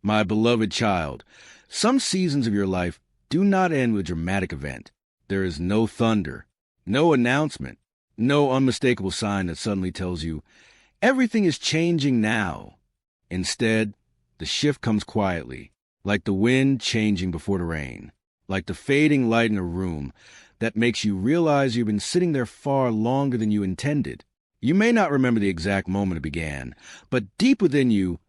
My beloved child, some seasons of your life do not end with a dramatic event. There is no thunder, no announcement, no unmistakable sign that suddenly tells you, everything is changing now. Instead, the shift comes quietly, like the wind changing before the rain, like the fading light in a room that makes you realize you've been sitting there far longer than you intended. You may not remember the exact moment it began, but deep within you,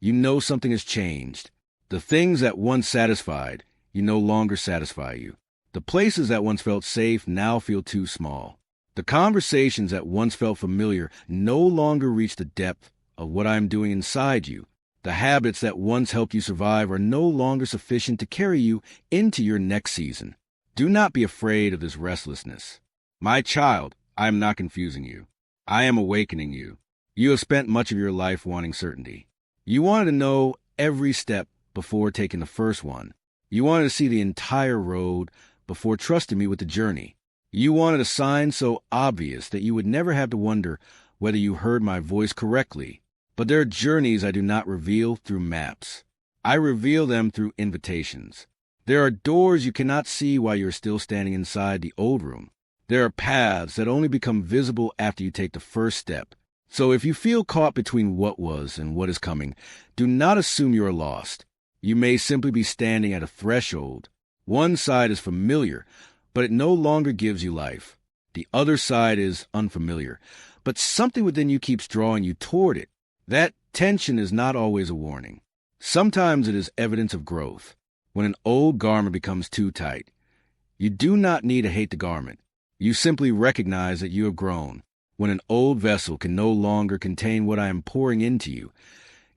you know something has changed. The things that once satisfied you no longer satisfy you. The places that once felt safe now feel too small. The conversations that once felt familiar no longer reach the depth of what I am doing inside you. The habits that once helped you survive are no longer sufficient to carry you into your next season. Do not be afraid of this restlessness. My child, I am not confusing you. I am awakening you. You have spent much of your life wanting certainty. You wanted to know every step before taking the first one. You wanted to see the entire road before trusting me with the journey. You wanted a sign so obvious that you would never have to wonder whether you heard my voice correctly. But there are journeys I do not reveal through maps. I reveal them through invitations. There are doors you cannot see while you're still standing inside the old room. There are paths that only become visible after you take the first step. So if you feel caught between what was and what is coming, do not assume you are lost. You may simply be standing at a threshold. One side is familiar, but it no longer gives you life. The other side is unfamiliar, but something within you keeps drawing you toward it. That tension is not always a warning. Sometimes it is evidence of growth. When an old garment becomes too tight, you do not need to hate the garment. You simply recognize that you have grown. When an old vessel can no longer contain what I am pouring into you,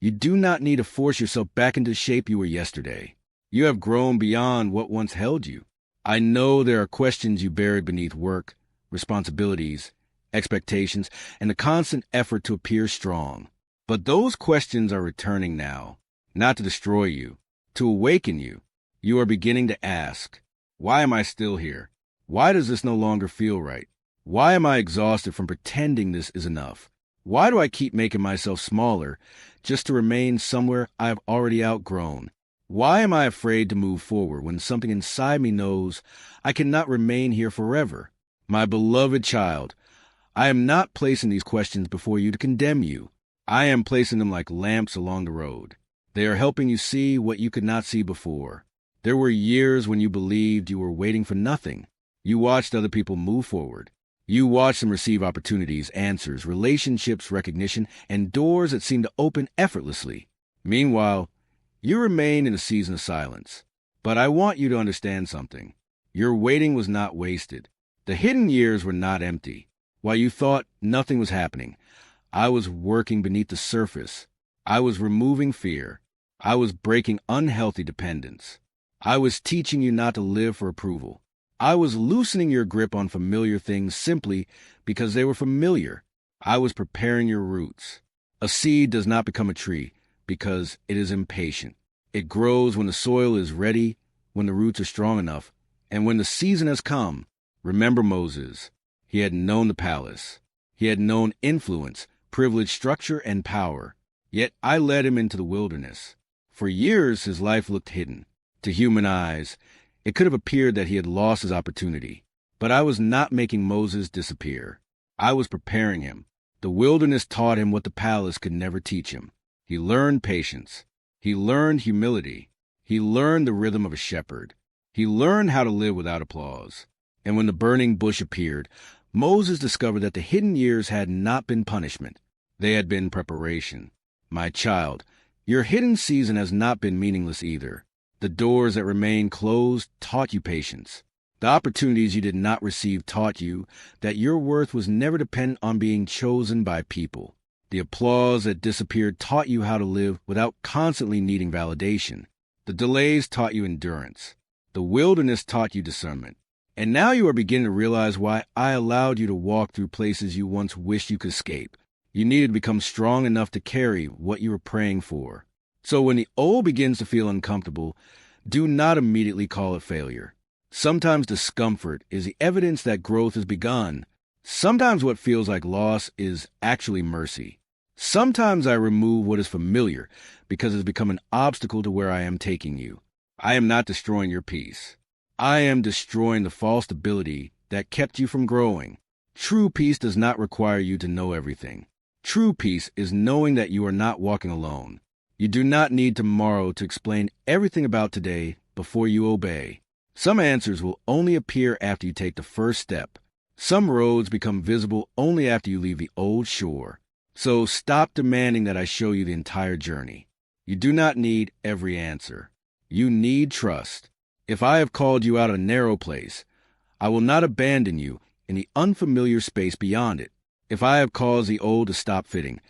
you do not need to force yourself back into the shape you were yesterday. You have grown beyond what once held you. I know there are questions you buried beneath work, responsibilities, expectations, and the constant effort to appear strong. But those questions are returning now, not to destroy you, to awaken you. You are beginning to ask, why am I still here? Why does this no longer feel right? Why am I exhausted from pretending this is enough? Why do I keep making myself smaller just to remain somewhere I have already outgrown? Why am I afraid to move forward when something inside me knows I cannot remain here forever? My beloved child, I am not placing these questions before you to condemn you. I am placing them like lamps along the road. They are helping you see what you could not see before. There were years when you believed you were waiting for nothing. You watched other people move forward. You watched them receive opportunities, answers, relationships, recognition, and doors that seemed to open effortlessly. Meanwhile, you remain in a season of silence. But I want you to understand something. Your waiting was not wasted. The hidden years were not empty. While you thought nothing was happening, I was working beneath the surface. I was removing fear. I was breaking unhealthy dependence. I was teaching you not to live for approval. I was loosening your grip on familiar things simply because they were familiar. I was preparing your roots. A seed does not become a tree because it is impatient. It grows when the soil is ready, when the roots are strong enough, and when the season has come. Remember Moses. He had known the palace. He had known influence, privilege, structure, and power. Yet I led him into the wilderness. For years his life looked hidden. To human eyes, it could have appeared that he had lost his opportunity. But I was not making Moses disappear. I was preparing him. The wilderness taught him what the palace could never teach him. He learned patience. He learned humility. He learned the rhythm of a shepherd. He learned how to live without applause. And when the burning bush appeared, Moses discovered that the hidden years had not been punishment. They had been preparation. My child, your hidden season has not been meaningless either. The doors that remained closed taught you patience. The opportunities you did not receive taught you that your worth was never dependent on being chosen by people. The applause that disappeared taught you how to live without constantly needing validation. The delays taught you endurance. The wilderness taught you discernment. And now you are beginning to realize why I allowed you to walk through places you once wished you could escape. You needed to become strong enough to carry what you were praying for. So when the old begins to feel uncomfortable, do not immediately call it failure. Sometimes discomfort is the evidence that growth has begun. Sometimes what feels like loss is actually mercy. Sometimes I remove what is familiar because it's become an obstacle to where I am taking you. I am not destroying your peace. I am destroying the false stability that kept you from growing. True peace does not require you to know everything. True peace is knowing that you are not walking alone. You do not need tomorrow to explain everything about today before you obey. Some answers will only appear after you take the first step. Some roads become visible only after you leave the old shore. So stop demanding that I show you the entire journey. You do not need every answer. You need trust. If I have called you out of a narrow place, I will not abandon you in the unfamiliar space beyond it. If I have caused the old to stop fitting,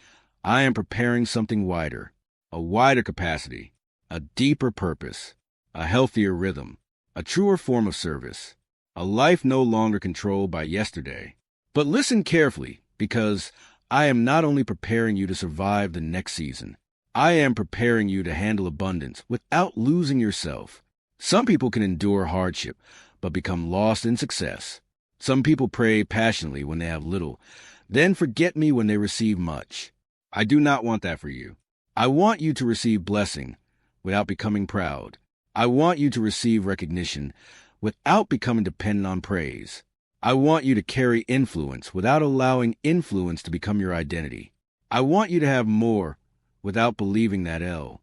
I am preparing something wider, a wider capacity, a deeper purpose, a healthier rhythm, a truer form of service, a life no longer controlled by yesterday. But listen carefully, because I am not only preparing you to survive the next season, I am preparing you to handle abundance without losing yourself. Some people can endure hardship, but become lost in success. Some people pray passionately when they have little, then forget me when they receive much. I do not want that for you. I want you to receive blessing without becoming proud. I want you to receive recognition without becoming dependent on praise. I want you to carry influence without allowing influence to become your identity. I want you to have more without believing that L.